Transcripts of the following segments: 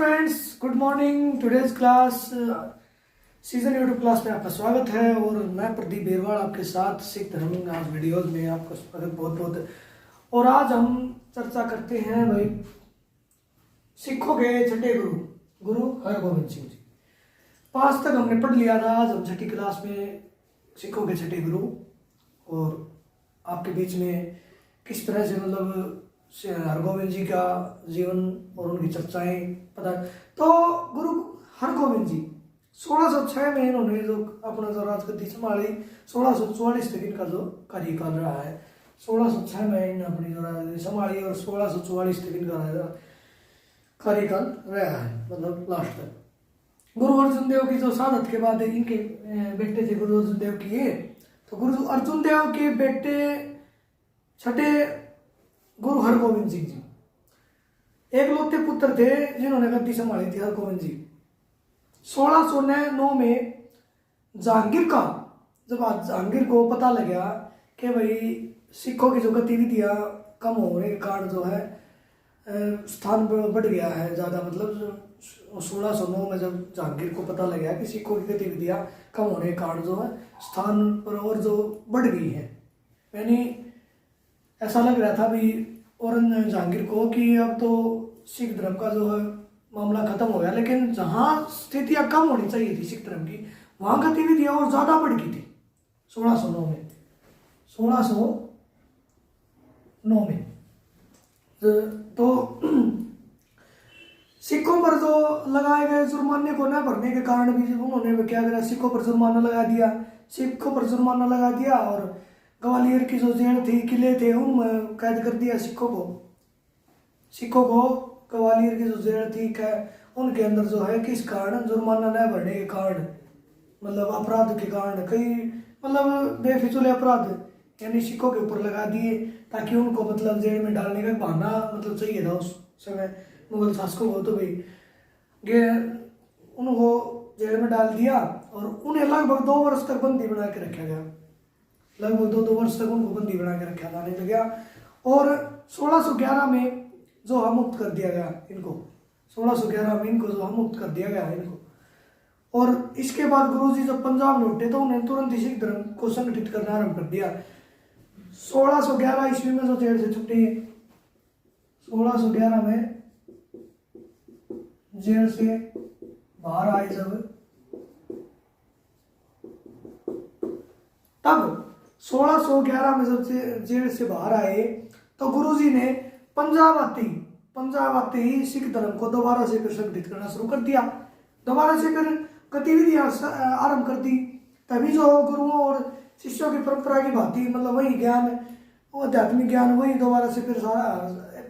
Friends, good morning. Today's class season YouTube class में आपका स्वागत है और मैं प्रदीप बेरवाल आपके साथ सिख धर्म आज वीडियोज में आपका स्वागत बहुत बहुत। और आज हम चर्चा करते हैं भाई सिखों के छठे गुरु गुरु हरगोविंद सिंह जी। 5 तक हमने पढ़ लिया था। आज हम छठी क्लास में सिखों के छठे गुरु और आपके बीच में किस तरह से मतलब हरगोविंद जी का जीवन और उनकी चर्चाएं पता। तो गुरु हरगोविंद जी 1606 में इन्होंने जो अपना जो राजगद्दी संभाली, 1644 तक इनका जो कार्यकाल रहा है। 1606 में इन्होंने अपनी जो राजगद्दी संभाली और 1644 तक इनका कार्यकाल रहा है, मतलब लास्ट तक। गुरु अर्जुन देव की जो शहादत के बाद इनके बेटे थे गुरु अर्जुन देव की। तो गुरु अर्जुन देव के बेटे छठे गुरु हरगोविंद सिंह जी एकलौते पुत्र थे जिन्होंने गद्दी संभाली थी। हरगोविंद जी 1609 में जहांगीर का जब आज जहांगीर को पता लगा कि भाई सिखों की जो गतिविधियां कम होने के कारण जो है स्थान बढ़ गया है ज़्यादा, मतलब 1609 में जब जहांगीर को पता लगा कि सिखों की गतिविधियां कम होने के कारण जो है स्थान पर और जो बढ़ गई है, यानी ऐसा लग रहा था भी औरंगजेब जहांगीर को कि अब तो सिख धर्म का जो है मामला खत्म हो गया। लेकिन जहाँ स्थितियाँ कम होनी चाहिए थी सिख धर्म की, वहाँ गतिविधियाँ और ज़्यादा बढ़ गई थी 1609 में। 1609 में तो सिखों पर जो लगाए गए जुर्माने को न भरने के कारण भी उन्होंने क्या करा, सिखों पर जुर्माना लगा दिया। सिखों पर जुर्माना लगा दिया और ग्वालियर की जो जेल थी, किले थे, उनमें कैद कर दिया सिखों को। ग्वालियर की जो जेल थी उनके अंदर जो है किस कारण, जुर्माना न भरने के कारण, मतलब अपराध के कारण, कई मतलब बेफिजूल अपराध यानी सिखों के ऊपर लगा दिए ताकि उनको मतलब जेल में डालने का बहाना मतलब चाहिए था उस समय मुगल शासकों को। तो भाई उनको जेल में डाल दिया और उन्हें लगभग 2 वर्ष तक बंदी बना के रखा गया। लगभग 2 वर्ष तक उनको बंदी बना के रखा जाने लगा और 1611 में जो है मुक्त कर दिया गया इनको। 1611 में इनको जो है मुक्त कर दिया गया इनको। और इसके बाद गुरुजी जब पंजाब लौटे तो उन्हें तुरंत ही सिख धर्म को संगठित करना आरंभ कर दिया। 1611 ईस्वी में जो जेल से छुट्टी, 1611 में जेल से बाहर आए जब, तब 1611 में जब जेल से बाहर आए तो गुरुजी ने पंजाब आते ही सिख धर्म को दोबारा से फिर संगठित करना शुरू कर दिया। दोबारा से फिर गतिविधियां आरंभ कर दी। तभी जो गुरुओं और शिष्यों की परंपरा की भांति मतलब वही ज्ञान, वो आध्यात्मिक ज्ञान वही दोबारा से फिर सारा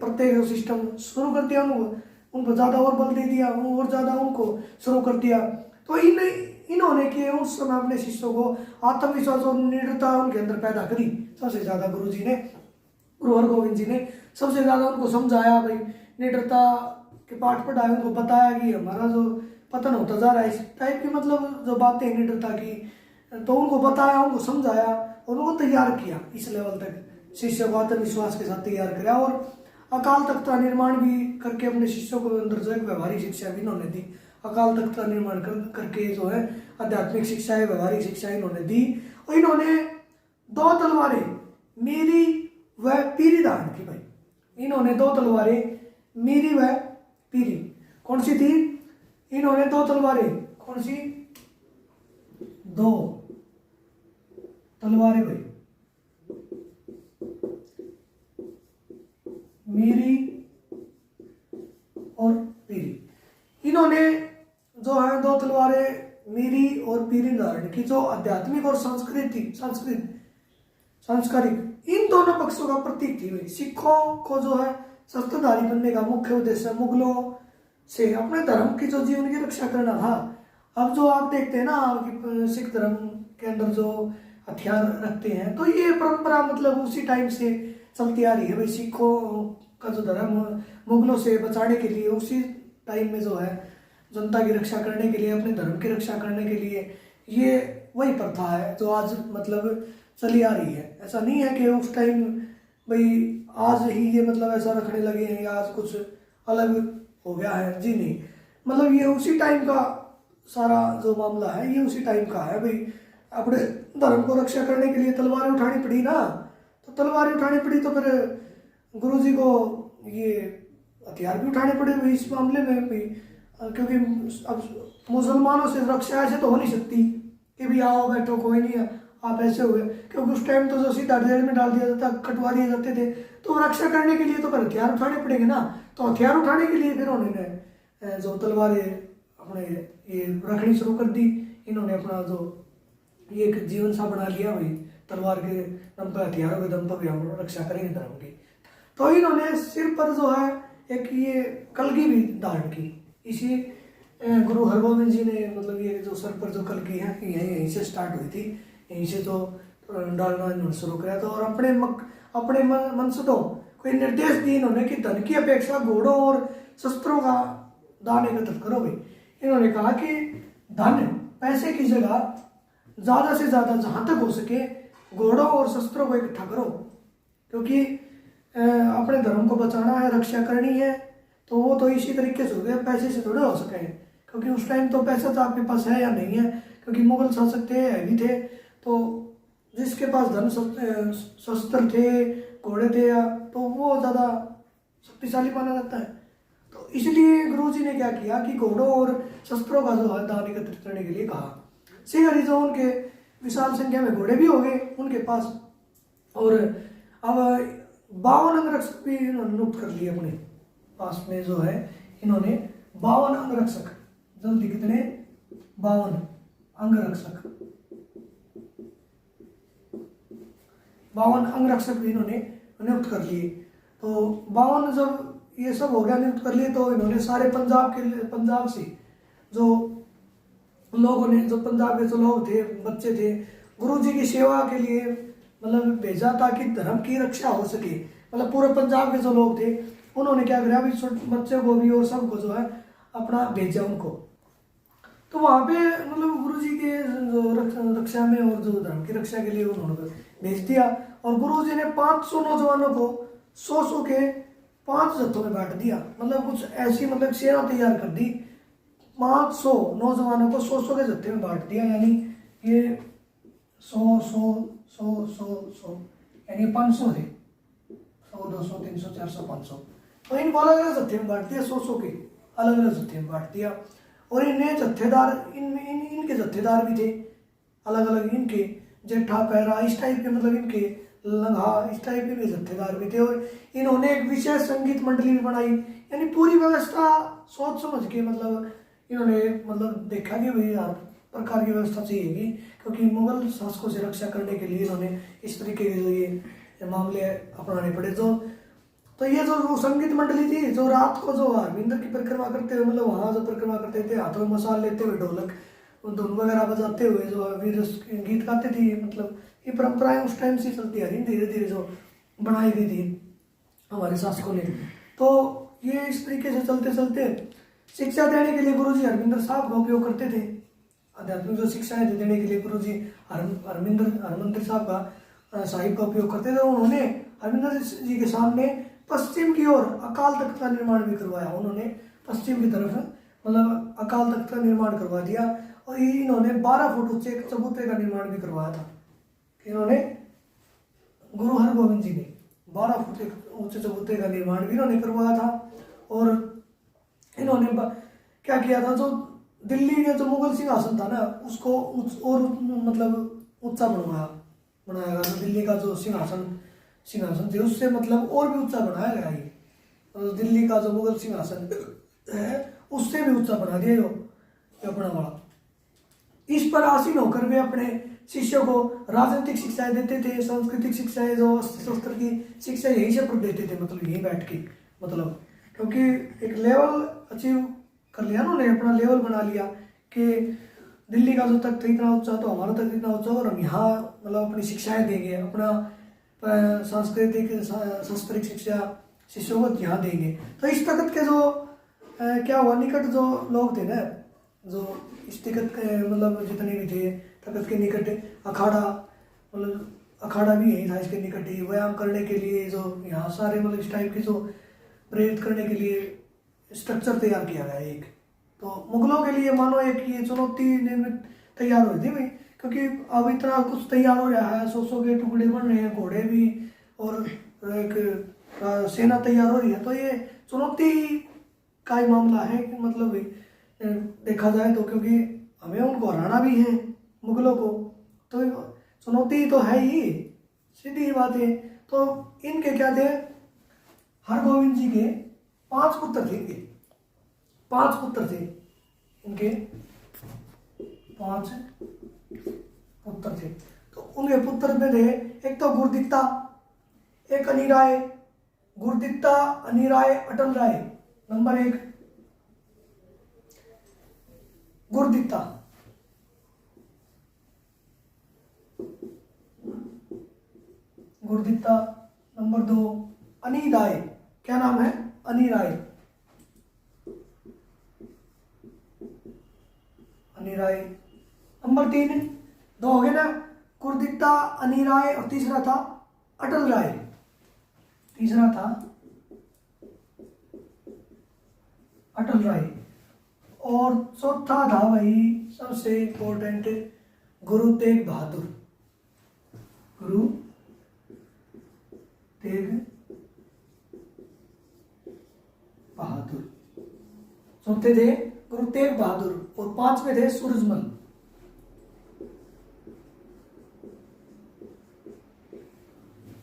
प्रत्येक सिस्टम शुरू कर दिया। उनको ज़्यादा और बल दे दिया और ज़्यादा उनको शुरू कर दिया। तो इन्होंने कि उस समय अपने शिष्यों को आत्मविश्वास और निडरता उनके अंदर पैदा करी। सबसे ज़्यादा गुरु हरगोविंद जी ने सबसे ज़्यादा उनको समझाया, भाई निडरता के पाठ पढ़ाए, उनको बताया कि हमारा जो पतन होता जा रहा है इस टाइप की मतलब जो बातें निडरता की, तो उनको बताया, उनको समझाया और उनको तैयार किया इस लेवल तक। शिष्य को आत्मविश्वास के साथ तैयार किया और अकाल तख्त का निर्माण भी करके अपने शिष्यों को अंदर जो एक व्यवहारिक शिक्षा भी इन्होंने दी। अकाल तख्त का निर्माण करके जो है आध्यात्मिक शिक्षाएं, व्यवहारिक शिक्षाएं इन्होंने दी। और इन्होंने 2 तलवारें मेरी व पीरी धारण की। भाई इन्होंने 2 तलवारें मेरी व पीरी कौन सी थी? इन्होंने 2 तलवारें, कौन सी? 2 तलवारें भाई, मेरी और पीरी। इन्होंने जो है 2 तलवारें मेरी और पीरी धारण की, जो आध्यात्मिक और सांस्कृतिक इन दोनों पक्षों का प्रतीक थी। भाई सिखों को जो है शस्त्रधारी बनने का मुख्य उद्देश्य मुगलों से अपने धर्म की जो जीवन की रक्षा करना था। अब जो आप देखते हैं ना कि सिख धर्म के अंदर जो हथियार रखते हैं, तो ये परंपरा मतलब उसी टाइम से चलती आ रही है। भाई सिखों का जो धर्म मुगलों से बचाने के लिए उसी टाइम में जो है जनता की रक्षा करने के लिए, अपने धर्म की रक्षा करने के लिए ये वही प्रथा है जो आज मतलब चली आ रही है। ऐसा नहीं है कि उस टाइम भाई आज ही ये मतलब ऐसा रखने लगे हैं या आज कुछ अलग हो गया है, जी नहीं। मतलब ये उसी टाइम का सारा जो मामला है, ये उसी टाइम का है भाई। अपने धर्म को रक्षा करने के लिए तलवारें उठानी पड़ी ना, तो तलवारें उठानी पड़ी तो फिर गुरुजी को ये हथियार भी उठाने पड़े भाई इस मामले में भी। क्योंकि अब मुसलमानों से रक्षा ऐसे तो हो नहीं सकती कि भी आओ बैठो कोई नहीं है आप ऐसे हो गए, क्योंकि उस टाइम तो जो सीधा जेल में डाल दिया जाता, कटवा दिए जाते थे। तो रक्षा करने के लिए तो फिर हथियार उठाने पड़ेंगे ना, तो हथियार उठाने के लिए फिर उन्होंने जो तलवारें अपने ये रखनी शुरू कर दी। इन्होंने अपना जो ये एक जीवन सा बना लिया भाई, तलवार के दम पर, हथियारों के दम पर भी हम रक्षा करेंगे धर्म की। तो इन्होंने सिर पर जो है एक ये कलगी भी धारण की। इसी गुरु हरगोविंद जी ने मतलब ये जो सर पर जो कलगी है यहीं से स्टार्ट हुई थी, यहीं से तो डालना इन्होंने शुरू किया था। और अपने मनसदों को निर्देश दिए इन्होंने कि धन की अपेक्षा घोड़ों और शस्त्रों का दान एकत्रित करो भाई। इन्होंने कहा कि धन पैसे की जगह ज़्यादा से ज़्यादा जहाँ तक हो सके घोड़ों और शस्त्रों को इकट्ठा करो, क्योंकि अपने धर्म को बचाना है, रक्षा करनी है। तो वो तो इसी तरीके से हो गया, पैसे से थोड़े हो सके, क्योंकि उस टाइम तो पैसा तो आपके पास है या नहीं है, क्योंकि मुगल शासक थे, हैवी थे। तो जिसके पास धन शस्त्र थे, घोड़े थे, तो वो ज़्यादा शक्तिशाली माना जाता है। तो इसलिए गुरुजी ने क्या किया कि घोड़ों और शस्त्रों का जो है दान एकत्रित करने के लिए कहा। सिख हरिजन उनके विशाल संख्या में घोड़े भी हो गए उनके पास, और अब 52 अंगरक्षक भी इन्होंने नियुक्त कर लिए अपने पास में जो है। इन्होंने 52 अंगरक्षक, जल्दी कितने 52 अंगरक्षक, 52 अंगरक्षक भी इन्होंने नियुक्त कर लिए। तो 52 जब ये सब हो गया नियुक्त कर लिए, तो इन्होंने सारे पंजाब से जो लोगों ने, जो पंजाब के जो लोग थे, बच्चे थे, गुरुजी की सेवा के लिए मतलब भेजा ताकि धर्म की रक्षा हो सके। मतलब पूरे पंजाब के जो लोग थे उन्होंने क्या करा, अभी बच्चे को भी और सबको जो है अपना भेजा उनको। तो वहाँ पे मतलब गुरुजी के जो रक्षा में और जो धर्म की रक्षा के लिए उन्होंने भेज दिया। और गुरुजी ने 500 नौजवानों को 100 के 5 जत्थों में बांट दिया। मतलब कुछ ऐसी मतलब सेना तैयार कर दी, 500 नौजवानों को 100 के जत्थे में बांट दिया। यानी ये 100 यानी 500 थे, 100 200 300 400 500। तो इनको अलग अलग जत्थे में बांट दिया, 100 के अलग अलग जत्थे में बांट दिया। और इनमें जत्थेदार, इनके जत्थेदार भी थे अलग अलग, इनके जेठा पैरा इस टाइप के, मतलब इनके लंघा इस टाइप के भी जत्थेदार भी थे। और इन्होंने एक विशेष संगीत मंडली भी बनाई। यानी पूरी व्यवस्था सोच समझ के मतलब इन्होंने मतलब देखा कि भाई हर प्रकार की व्यवस्था चाहिए, क्योंकि मुगल शासकों से रक्षा करने के लिए इन्होंने इस तरीके के जो ये मामले अपनाने पड़े। तो ये जो संगीत मंडली थी, जो रात को जो हरमिंदर की परिक्रमा करते हुए, मतलब वहाँ जो परिक्रमा करते थे, हाथों में मसाल लेते हुए, ढोलक धुन वगैरह बजाते हुए जो वीर गीत गाते थे, मतलब ये परंपराएं उस टाइम से चलती आ रही, धीरे धीरे जो बनाई गई थी हमारे शासकों ने। तो ये इस तरीके से चलते चलते शिक्षा देने के लिए गुरुजी हरमिंदर साहब का उपयोग करते थे। आध्यात्मिक जो शिक्षाएं देने के लिए गुरुजी हरमिंदर साहिब का उपयोग करते थे। उन्होंने हरमिंदर जी के सामने पश्चिम की ओर अकाल तख्त का निर्माण भी करवाया। उन्होंने पश्चिम की तरफ मतलब अकाल तख्त का निर्माण करवा दिया। और इन्होंने 12 फुट ऊंचे चबूतरे का निर्माण भी करवाया था। इन्होंने गुरु हरगोविंद जी ने 12 फुट ऊंचे चबूतरे का निर्माण भी इन्होंने करवाया था। और इन्होंने क्या किया था, जो दिल्ली का जो मुगल सिंहासन था ना, उसको और मतलब ऊंचा बनाया गया। तो दिल्ली का जो सिंहासन थे उससे मतलब और भी ऊंचा बनाया गया। ये तो दिल्ली का जो मुगल सिंहासन है उससे भी ऊंचा बना दिया ये अपना वाला। इस पर आसीन होकर वे अपने शिष्यों को राजनीतिक शिक्षाएं देते थे, सांस्कृतिक शिक्षाएं, जो शस्त्र की शिक्षा यहीं से देते थे, मतलब यहीं बैठ के, मतलब क्योंकि एक लेवल अचीव कर लिया उन्होंने, अपना लेवल बना लिया कि दिल्ली का जो तख्त इतना ऊंचा तो हमारा तख्त इतना ऊंचा, और हम यहाँ मतलब अपनी शिक्षाएं देंगे, अपना सांस्कृतिक शस्त्रिक शिक्षा शिष्यों को यहाँ देंगे। तो इस तख्त के जो क्या हुआ, निकट जो लोग थे ना, जो इस तख्त के मतलब जितने भी थे तख्त के निकट अखाड़ा, मतलब अखाड़ा भी यही था इसके निकट ही। व्यायाम करने के लिए जो यहाँ सारे मतलब इस टाइप की जो प्रेरित करने के लिए स्ट्रक्चर तैयार किया गया एक। तो मुगलों के लिए मानो एक ये चुनौती निर्मित तैयार हुई थी भाई, क्योंकि अब इतना कुछ तैयार हो रहा है, 100 के टुकड़े बन रहे हैं, घोड़े भी, और एक सेना तैयार हो रही है। तो ये चुनौती का ही मामला है कि मतलब भाई देखा जाए तो, क्योंकि हमें उनको हराना भी है मुगलों को, तो चुनौती तो है ही, सीधी बात है। तो इनके क्या थे, हरगोविंद जी के 5 पुत्र थे, इनके 5 पुत्र थे, इनके 5 पुत्र थे। तो उनके पुत्र में थे एक तो गुरदित्ता, एक अनिराय, गुरदित्ता, अनिराय, अटल राय। नंबर 1 गुरदित्ता, गुरदित्ता। नंबर 2 अनिराय, क्या नाम है, अनिराय, अनिराय। नंबर 3, 2 हो गए ना, गुरदित्ता, अनिराय, और तीसरा था अटल राय, तीसरा था अटल राय। और चौथा था भाई सबसे इंपॉर्टेंट, गुरु तेग बहादुर, गुरु तेग बहादुर। चौथे थे गुरु तेग बहादुर, और 5वें थे सूरजमल।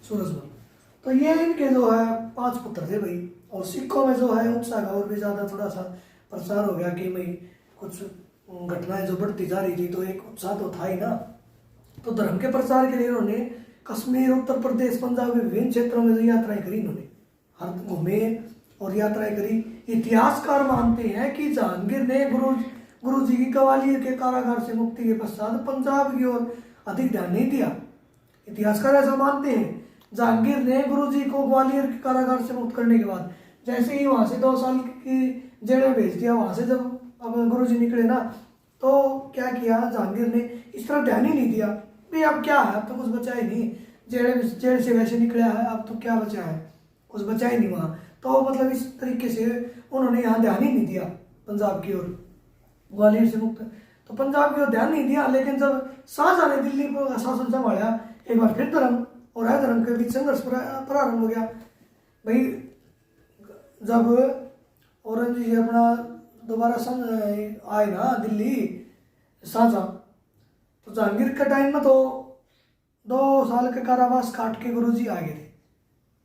सूरजमल। तो ये इनके जो है 5 पुत्र थे भाई। और सिखों में जो है उत्साह का और भी ज्यादा थोड़ा सा प्रसार हो गया कि भाई कुछ घटनाएं जो बढ़ती जा रही थी, तो एक उत्साह तो था ही ना। तो धर्म के प्रचार के लिए उन्होंने कश्मीर, उत्तर प्रदेश, पंजाब के विभिन्न क्षेत्रों में जो यात्राएं करी, इन्होंने हर घूमे और यात्राएं करी। इतिहासकार मानते हैं कि जहांगीर ने गुरु जी की ग्वालियर के कारागार से मुक्ति के पश्चात पंजाब की ओर अधिक ध्यान नहीं दिया। इतिहासकार ऐसा मानते हैं, जहांगीर ने गुरु जी को ग्वालियर के कारागार से मुक्त करने के बाद जैसे ही वहां से 2 साल की जेल में भेज दिया, वहां से जब अब गुरु जी निकले ना, तो क्या किया जहांगीर ने, इस तरफ ध्यान ही नहीं दिया भाई अब क्या है, अब तो कुछ बचा ही नहीं, जेल से वैसे निकला है, अब तो क्या बचा है, कुछ बचा ही नहीं वहाँ। तो मतलब इस तरीके से उन्होंने यहाँ ध्यान ही नहीं दिया पंजाब की ओर, ग्वालियर से मुक्त, तो पंजाब की ओर ध्यान नहीं दिया। लेकिन जब शाहजहां ने दिल्ली पर शासन संभाला, एक बार फिर धर्म और अधर्म के बीच संघर्ष प्रारंभ हो गया भाई। जब औरंगजेब अपना दोबारा आए ना दिल्ली, शाहजहां, तो जहांगीर के टाइम में तो 2 साल के कारावास काट के गुरुजी आ गए थे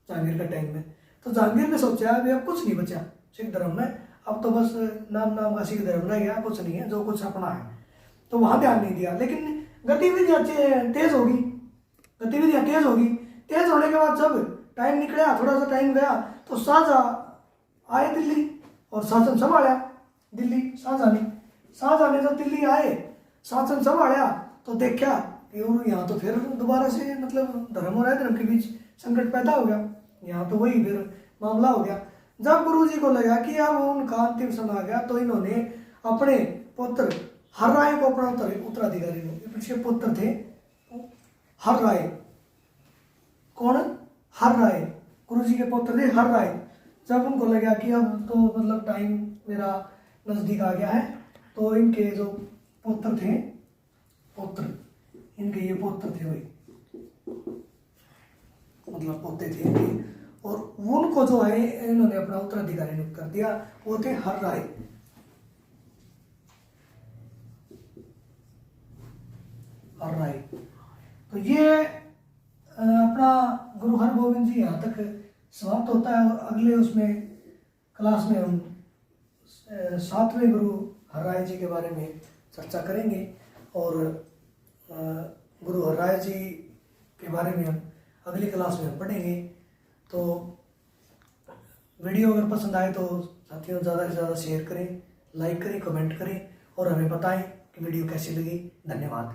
जहांगीर के टाइम में। तो जहांगीर ने सोचा अभी अब कुछ नहीं बचा सिख धर्म में, अब तो बस नाम का सिख धर्म रह गया, कुछ नहीं है, जो कुछ अपना है, तो वहां ध्यान नहीं दिया। लेकिन गतिविधियां तेज होगी, गतिविधियां तेज होगी। तेज होने के बाद जब टाइम निकला, थोड़ा सा टाइम गया, तो शाहजहां आए दिल्ली और शासन संभाला दिल्ली। शाहजहां ने जब दिल्ली आए, शासन संभाला, तो देखा कि यहाँ तो फिर दोबारा से मतलब धर्म और अधर्म के बीच संकट पैदा हो गया, यहाँ तो वही फिर मामला हो गया। जब गुरुजी को लगा कि अब उनका अंतिम समय आ गया, तो इन्होंने अपने पुत्र हर राय को अपना उत्तराधिकारी, पीछे पुत्र थे हर राय, कौन, हर राय, गुरुजी के पुत्र थे हर राय। जब उनको लगा कि अब तो मतलब टाइम मेरा नजदीक आ गया है, तो इनके जो पुत्र थे, इनके ये पुत्र थे भाई, मतलब पोते थे इनके, और उनको जो है इन्होंने अपना उत्तराधिकारी नियुक्त कर दिया, वो थे हर राय। हर राय। तो ये अपना गुरु हरगोविंद जी यहाँ तक समाप्त होता है, और अगले उसमें क्लास में हम 7वें गुरु हर राय जी के बारे में चर्चा करेंगे, और गुरु हर राय जी के बारे में हम अगली क्लास में पढ़ेंगे। तो वीडियो अगर पसंद आए तो साथियों ज़्यादा से ज़्यादा शेयर करें, लाइक करें, कमेंट करें, और हमें बताएं कि वीडियो कैसी लगी। धन्यवाद।